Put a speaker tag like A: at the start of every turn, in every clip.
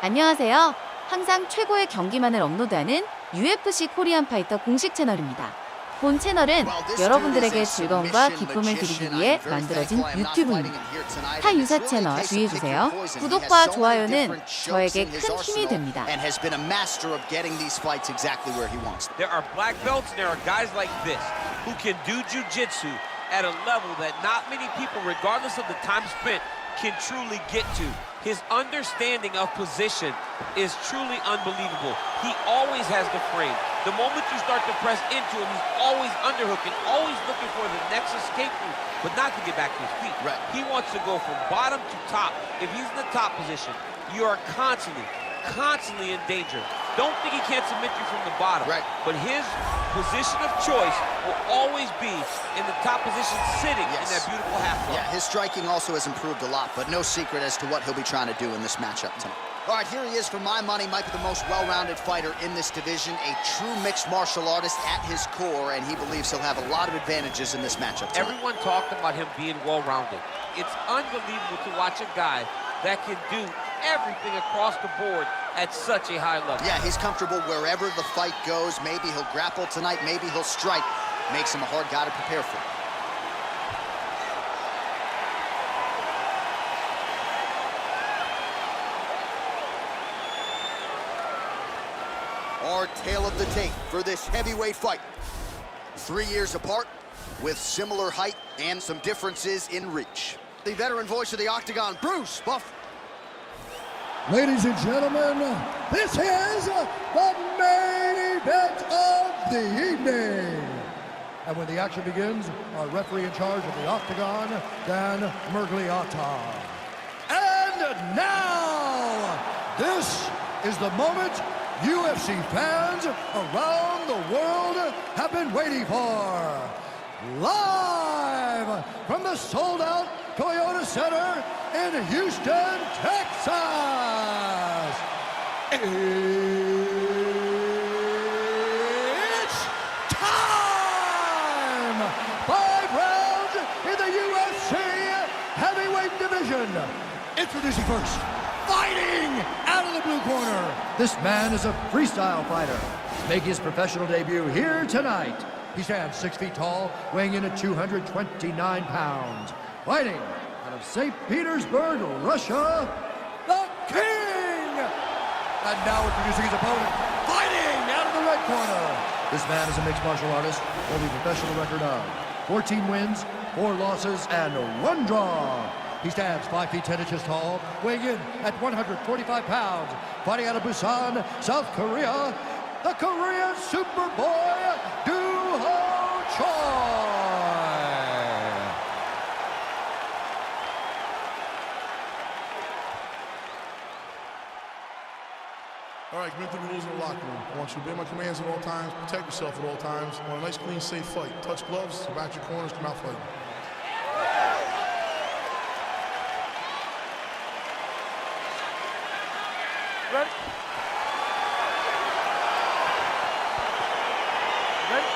A: 안녕하세요. 항상 최고의 경기만을 업로드하는 UFC 코리안파이터 공식 채널입니다. 본 채널은 여러분들에게 즐거움과 기쁨을 드리기 위해 만들어진 유튜브입니다. 타 유사 채널 주의해주세요. 구독과 좋아요는 저에게 큰 힘이 됩니다.
B: There are black belts and there are guys like this who can do jiu-jitsu at a level that not many people, regardless of the time spent, can truly get to. His understanding of position is truly unbelievable. He always has the frame. The moment you start to press into him, he's always underhooking, always looking for the next escape route, but not to get back to his feet.
C: Right.
B: He wants to go from bottom to top. If he's in the top position, you are constantly in danger. Don't think he can't submit you from the bottom.
C: Right.
B: But his position of choice will always be in the top position, sitting in that beautiful half guard.
C: Yeah, his striking also has improved a lot, but no secret as to what he'll be trying to do in this matchup tonight. All right, here he is. For my money, might be the most well-rounded fighter in this division, a true mixed martial artist at his core, and he believes he'll have a lot of advantages in this matchup tonight.
B: Everyone talked about him being well-rounded. It's unbelievable to watch a guy that can do everything across the board at such a high level.
C: Yeah, he's comfortable wherever the fight goes. Maybe he'll grapple tonight, maybe he'll strike. Makes him a hard guy to prepare for. Our tale of the tape for this heavyweight fight. 3 years apart, with similar height and some differences in reach. The veteran voice of the Octagon, Bruce Buff.
D: Ladies and gentlemen, this is the main event of the evening. And when the action begins, our referee in charge of the Octagon, Dan Mergliotta. And now, this is the moment UFC fans around the world have been waiting for. Live from the sold-out Toyota Center in Houston, Texas. It's time! 5 rounds in the UFC heavyweight division. Introducing first, fighting out of the blue corner. This man is a freestyle fighter, making his professional debut here tonight. He stands 6 feet tall, weighing in at 229 pounds. Fighting out of St. Petersburg, Russia, the King! And now introducing his opponent, fighting out of the red corner. This man is a mixed martial artist, holding a professional record of 14 wins, 4 losses, and 1 draw. He stands 5 feet 10 inches tall, weighing in at 145 pounds. Fighting out of Busan, South Korea, the Korean Superboy, Do-Ho Choi.
E: All right, commit to the rules in the locker room. I want you to obey my commands at all times, protect yourself at all times. I want a nice, clean, safe fight. Touch gloves, back your corners, come out fighting.
B: Ready? Ready?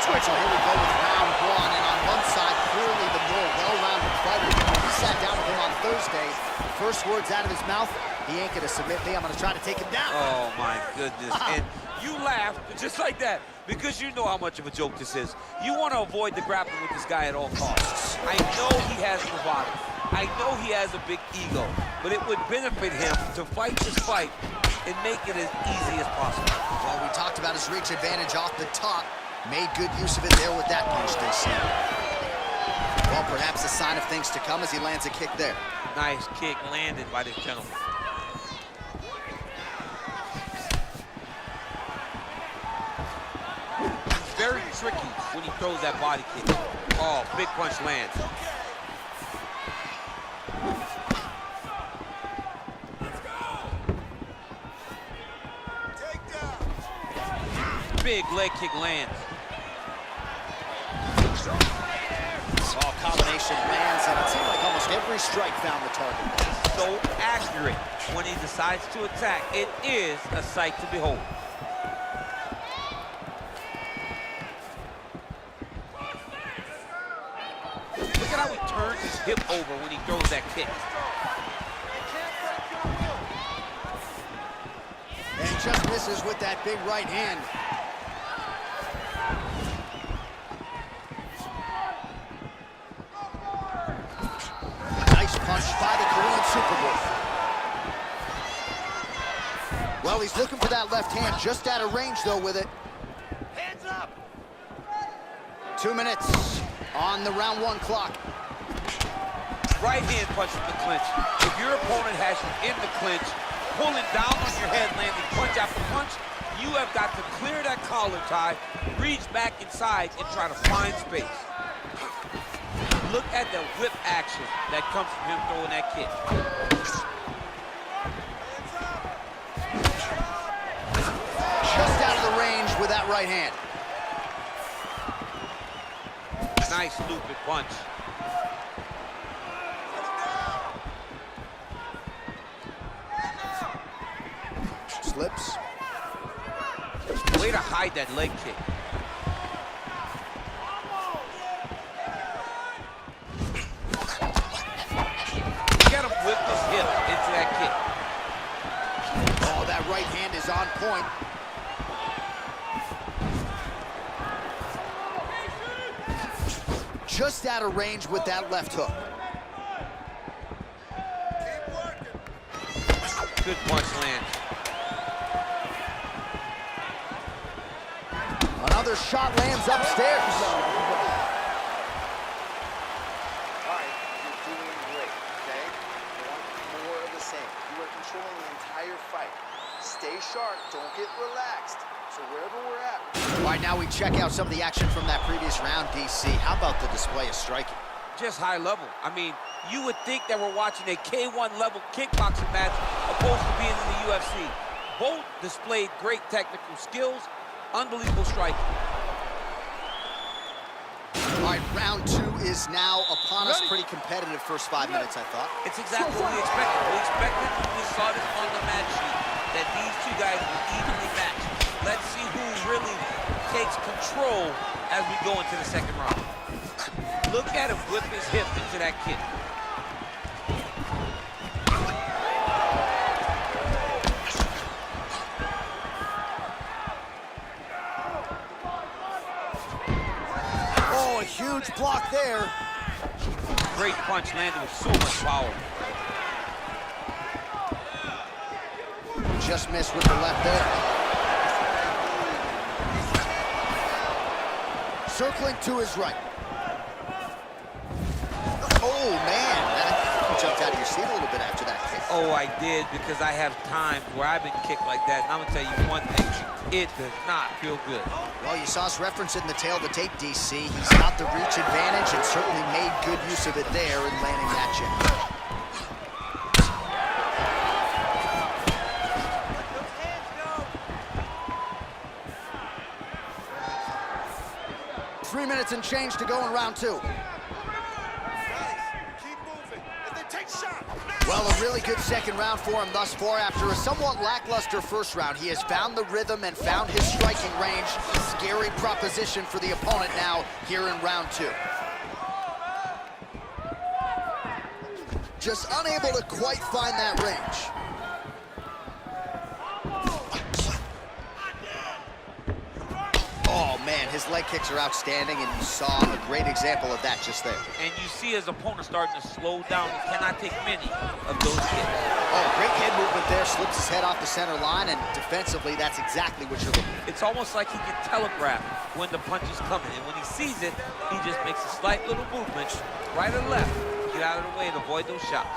C: All right, so here we go with round 1, and on one side, clearly the more well-rounded fighter. When we sat down with him on Thursday, the first words out of his mouth, he ain't gonna submit me, I'm gonna try to take him down.
B: Oh, my goodness. And you laughed just like that because you know how much of a joke this is. You want to avoid the grappling with this guy at all costs. I know he has bravado. I know he has a big ego, but it would benefit him to fight this fight and make it as easy as possible.
C: Well, we talked about his reach advantage off the top. Made good use of it there with that punch, they say. Well, perhaps a sign of things to come as he lands a kick there.
B: Nice kick landed by this gentleman. Very tricky when he throws that body kick. Oh, big punch lands. Big leg kick lands.
C: Oh, combination lands, and it seemed like almost every strike found the target.
B: So accurate when he decides to attack. It is a sight to behold. Look at how he turns his hip over when he throws that kick.
C: And just misses with that big right hand. Nice punch by the Korean Superboy. Well, he's looking for that left hand, just out of range, though, with it.
B: Hands up!
C: 2 minutes on the round 1 clock.
B: Right hand punch from the clinch. If your opponent has you in the clinch, pulling down on your head, landing punch after punch, you have got to clear that collar tie, reach back inside, and try to find space. Look at the whip action that comes from him throwing that kick.
C: Just out of the range with that right hand.
B: Nice looping punch.
C: Slips.
B: Way to hide that leg kick. Get him whip his hip into that kick.
C: Oh, that right hand is on point. Just out of range with that left hook.
B: Good punch lands.
C: Another shot lands upstairs.
F: All right, you're doing great, okay? I want more of the same. You are controlling the entire fight. Stay sharp, don't get relaxed. So wherever we're at.
C: All right, now we check out some of the action from that previous round, DC. How about the display of striking?
B: Just high level. I mean, you would think that we're watching a K1 level kickboxing match opposed to being in the UFC. Both displayed great technical skills, unbelievable striking.
C: All right, round 2 is now upon us. Pretty competitive first 5 minutes, I thought.
B: It's exactly what we expected. We expected when we saw this on the match sheet that these two guys would evenly match. Let's see who really takes control as we go into the second round. Look at him whip his hip into that kick.
C: Oh, a huge block there.
B: Great punch landed with so much power.
C: Just missed with the left there. Circling to his right. Oh, man. That jumped out of your seat a little bit after that kick.
B: Oh, I did, because I have times where I've been kicked like that. And I'm going to tell you one thing. It does not feel good.
C: Well, you saw us reference it in the tail of the tape, DC. He's got the reach advantage and certainly made good use of it there in landing that jab. 3 minutes and change to go in round 2. Well, a really good second round for him thus far. After a somewhat lackluster first round, he has found the rhythm and found his striking range. Scary proposition for the opponent now here in round 2. Just unable to quite find that range. Oh, man, his leg kicks are outstanding, and you saw a great example of that just there.
B: And you see his opponent starting to slow down. He cannot take many of those kicks.
C: Oh, great head movement there. Slips his head off the center line, and defensively, that's exactly what you're looking for.
B: It's almost like he can telegraph when the punch is coming. And when he sees it, he just makes a slight little movement, right or left, to get out of the way and avoid those shots.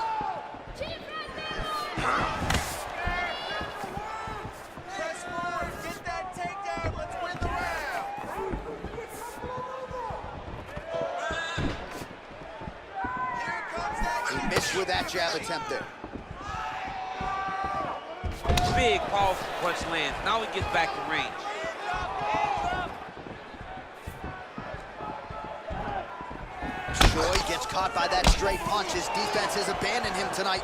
C: With that jab attempt there.
B: Big, powerful punch lands. Now he gets back in range.
C: Choi gets caught by that straight punch. His defense has abandoned him tonight.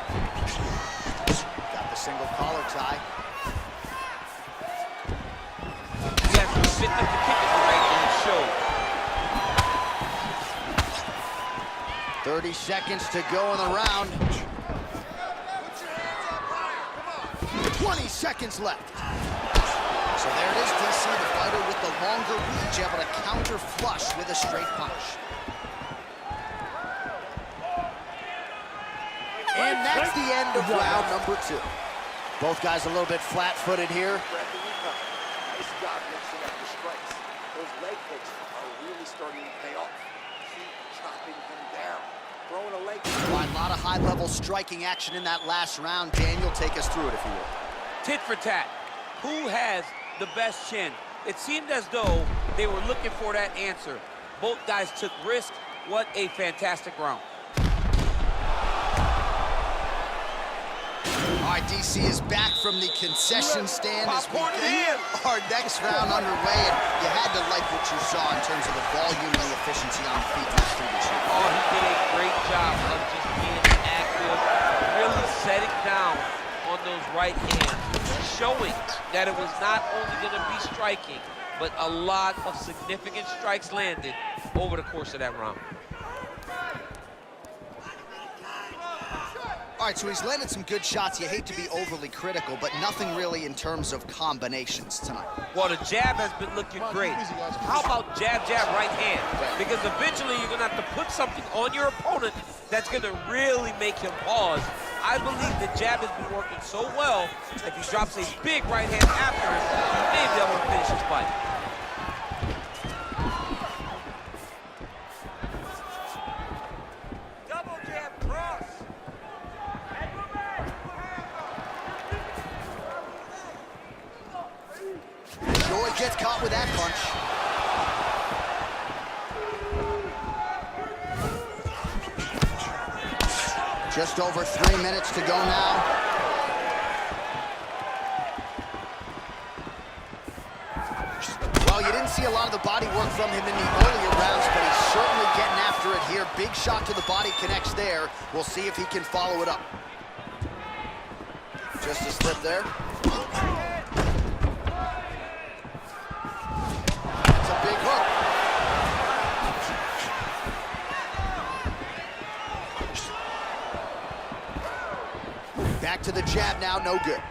C: Got the single collar tie.
B: He has to fit up the kick at the right and show.
C: 30 seconds to go in the round. 20 seconds left. So there it is, DC, the fighter with the longer reach, able to counter flush with a straight punch. And that's the end of round number 2. Both guys a little bit flat-footed here.
F: Nice job mixing up the strikes. Those leg kicks are really starting to pay off. Keep chopping him down. Throwing a leg kick.
C: A lot of high-level striking action in that last round. Daniel, take us through it if you will.
B: Tit for tat. Who has the best chin? It seemed as though they were looking for that answer. Both guys took risk. What a fantastic round.
C: All right, DC is back from the concession stand as we get our next round underway. And you had to like what you saw in terms of the volume and the efficiency on the feet in this previous round.
B: Oh, he did a great job of just being active, really setting down on those right hands, showing that it was not only going to be striking, but a lot of significant strikes landed over the course of that round.
C: All right, so he's landed some good shots. You hate to be overly critical, but nothing really in terms of combinations tonight.
B: Well, the jab has been looking great. How about jab, jab, right hand? Because eventually you're going to have to put something on your opponent that's going to really make him pause. I believe the jab has been working so well, if he drops a big right hand after it, he may be able to finish his fight. Double jab cross.
C: Joy gets caught with that punch. Just over 3 minutes to go now. Well, you didn't see a lot of the body work from him in the earlier rounds, but he's certainly getting after it here. Big shot to the body connects there. We'll see if he can follow it up. Just a slip there. That's a big hook. Back to the jab now, no good.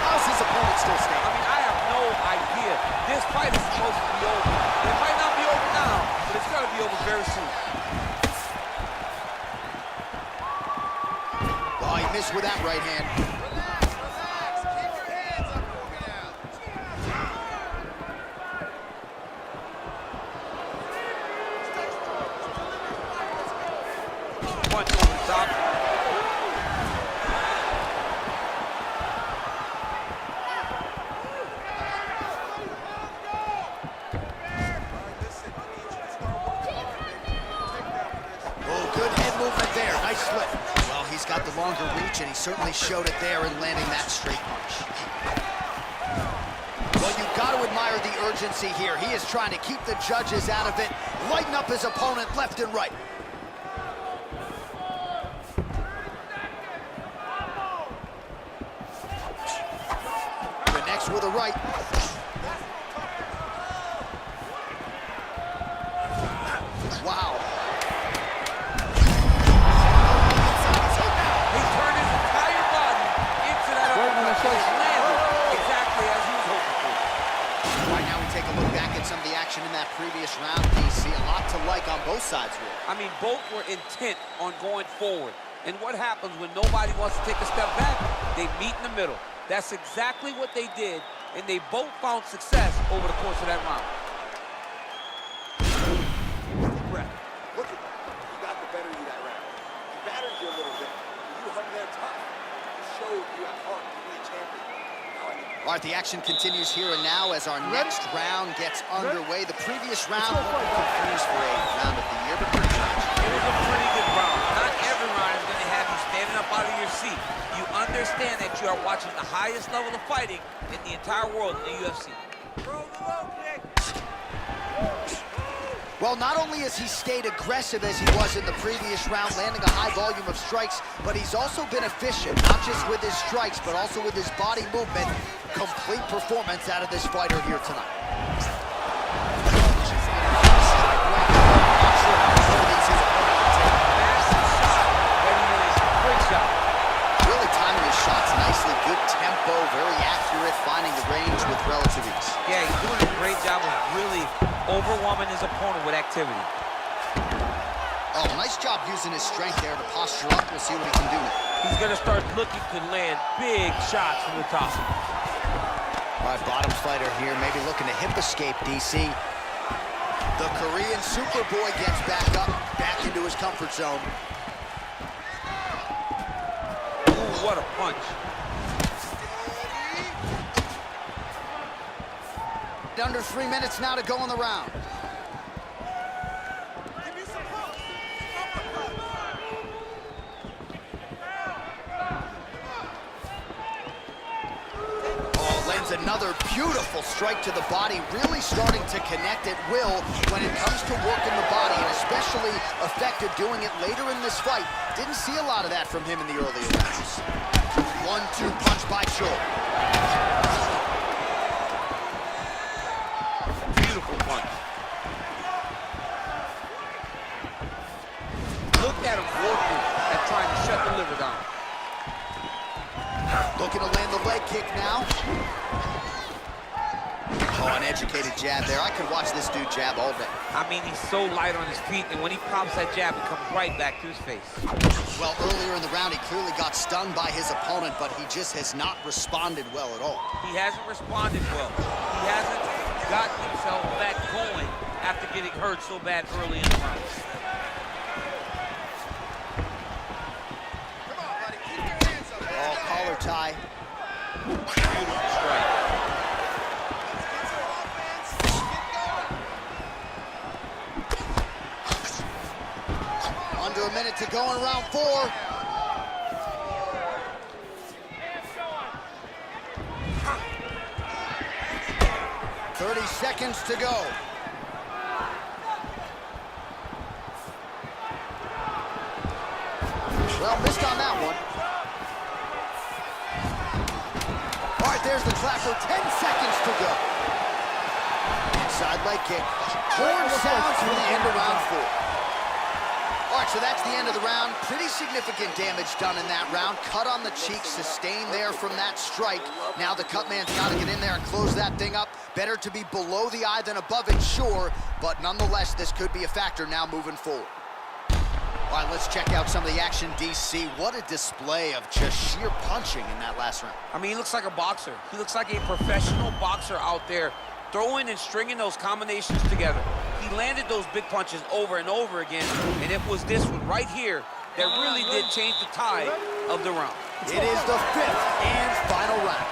C: How's his opponent still standing?
B: I mean, I have no idea. This fight is supposed to be over. It might not be over now, but it's going to be over very soon.
C: Oh, he missed with that right hand.
B: Punch over the top.
C: Oh, good head movement there. Nice slip. Well, he's got the longer reach, and he certainly showed it there in landing that straight punch. Well, you've got to admire the urgency here. He is trying to keep the judges out of it, lighten up his opponent left and right. Connects with a right. Wow.
B: He turned his entire body into that uppercut. Landed exactly as he was hoping for.
C: Right now we take a look back at some of the action in that previous round. DC, a lot to like on both sides here.
B: I mean, both were intent on going forward. And what happens when nobody wants to take a step back? They meet in the middle. That's exactly what they did, and they both found success over the course of that round.
F: Breath. Look at that. You got the better of you that round. He battered you a little bit. You hung there tough. You showed you have heart to be a champion. Now I need.
C: All right, the action continues here and now as our next round gets underway. The previous round was confused for a round of the year, but pretty much.
B: It was a pretty good round. Not every round is going to have you standing up out of your seat. You understand that you are watching the highest level of fighting in the entire world in the UFC.
C: Well, not only has he stayed aggressive as he was in the previous round, landing a high volume of strikes, but he's also been efficient, not just with his strikes, but also with his body movement. Complete performance out of this fighter here tonight. relative ease.
B: Yeah, he's doing a great job of really overwhelming his opponent with activity.
C: Oh, nice job using his strength there to posture up. We'll see what he can do now.
B: He's going to start looking to land big shots from the top.
C: All right, bottom fighter here, maybe looking to hip escape, DC. The Korean Superboy gets back up, back into his comfort zone.
B: Ooh, what a punch.
C: Under 3 minutes now to go in the round. Another beautiful strike to the body, really starting to connect at will when it comes to working the body, and especially effective doing it later in this fight. Didn't see a lot of that from him in the earlier rounds. 1-2 punch by Shore.
B: Beautiful punch. Look at him working at trying to shut the liver down.
C: Looking to land the leg kick now. Oh, an educated jab there. I could watch this dude jab all day.
B: I mean, he's so light on his feet, and when he pops that jab, it comes right back to his face.
C: Well, earlier in the round, he clearly got stunned by his opponent, but he just has not responded well at all.
B: He hasn't responded well. He hasn't gotten himself back going after getting hurt so bad early in the round.
F: Come on, buddy. Keep your hands up.
C: Oh, collar tie.
B: Beautiful strike.
C: Under a minute to go in round 4. "30 seconds to go." Well, missed on that one. All right, there's the clapper. 10 seconds to go. Inside leg kick. Horn sounds for the end of round 4. All right, so that's the end of the round. Pretty significant damage done in that round. Cut on the cheek, sustained there from that strike. Now the cut man's got to get in there and close that thing up. Better to be below the eye than above it, sure. But nonetheless, this could be a factor now moving forward. All right, let's check out some of the action, DC. What a display of just sheer punching in that last round.
B: I mean, he looks like a boxer. He looks like a professional boxer out there, throwing and stringing those combinations together. He landed those big punches over and over again, and it was this one right here that really did change the tide of the round.
C: It is the 5th and final round.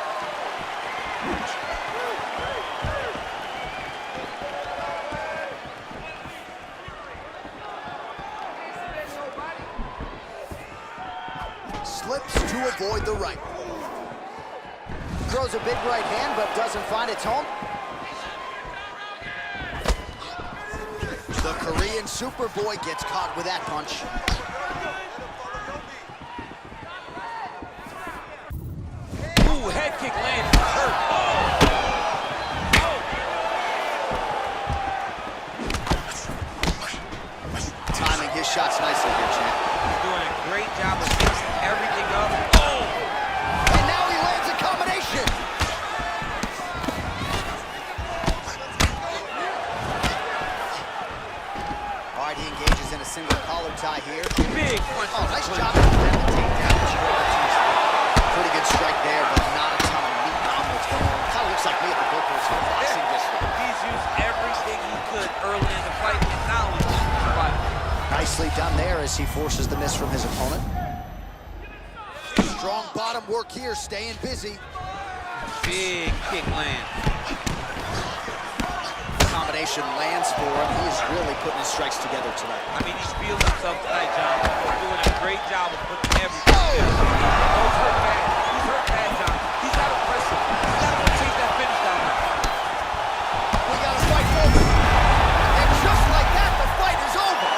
C: Slips to avoid the right. Throws a big right hand, but doesn't find its home. The Korean Superboy gets caught with that punch.
B: Ooh, head kick landed. Hurt.
C: Timing his shots nicely here, champ.
B: He's doing a great job of mixing everything up. Oh!
C: And now he lands a combination. All right, he engages in a single collar tie here.
B: Big punch.
C: Oh, nice job to prevent the takedown. Pretty good strike there, but not a ton of meat on the bone. Kind of looks like me at the vocals for boxing district.
B: He's used everything he could early in the fight, and now he's surviving.
C: Nicely done there as he forces the miss from his opponent. Strong bottom work here, staying busy.
B: Big kick land.
C: Combination lands for him. He is really putting his strikes together tonight.
B: I mean, he's feeling himself tonight, John. He's doing a great job of putting everything together. Oh, he's hurt bad. He's hurt bad, John. He's got to press him. He's got to take that finish down now.
C: We got to fight forward. And just like that, the fight is over.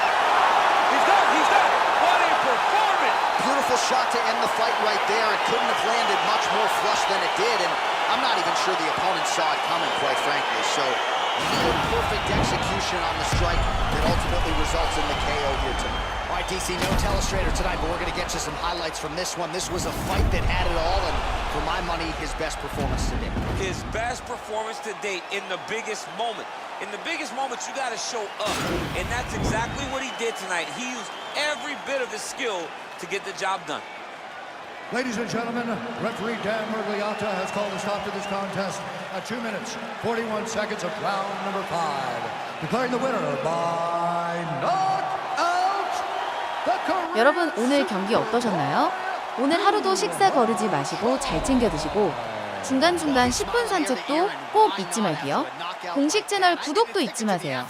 B: He's done. He's done. What a performance.
C: Beautiful shot to end the fight right there. It couldn't have landed much more flush than it did, and I'm not even sure the opponent saw it coming, quite frankly. So, near perfect execution on the strike that ultimately results in the KO here tonight. All right, DC, no telestrator tonight, but we're going to get you some highlights from this one. This was a fight that had it all, and for my money, his best performance to date.
B: His best performance to date in the biggest moment. In the biggest moments, you got to show up, and that's exactly what he did tonight. He used every bit of his skill to get the job done.
D: Ladies and gentlemen, referee Dan Mergliata has called a stop to this contest at 2 minutes, 41 seconds of round number 5. Declaring the winner by knockout, the Korean...
A: 여러분 오늘 경기 어떠셨나요? 오늘 하루도 식사 거르지 마시고 잘 챙겨 드시고 중간중간 10분 산책도 꼭 잊지 말기요. 공식 채널 구독도 잊지 마세요.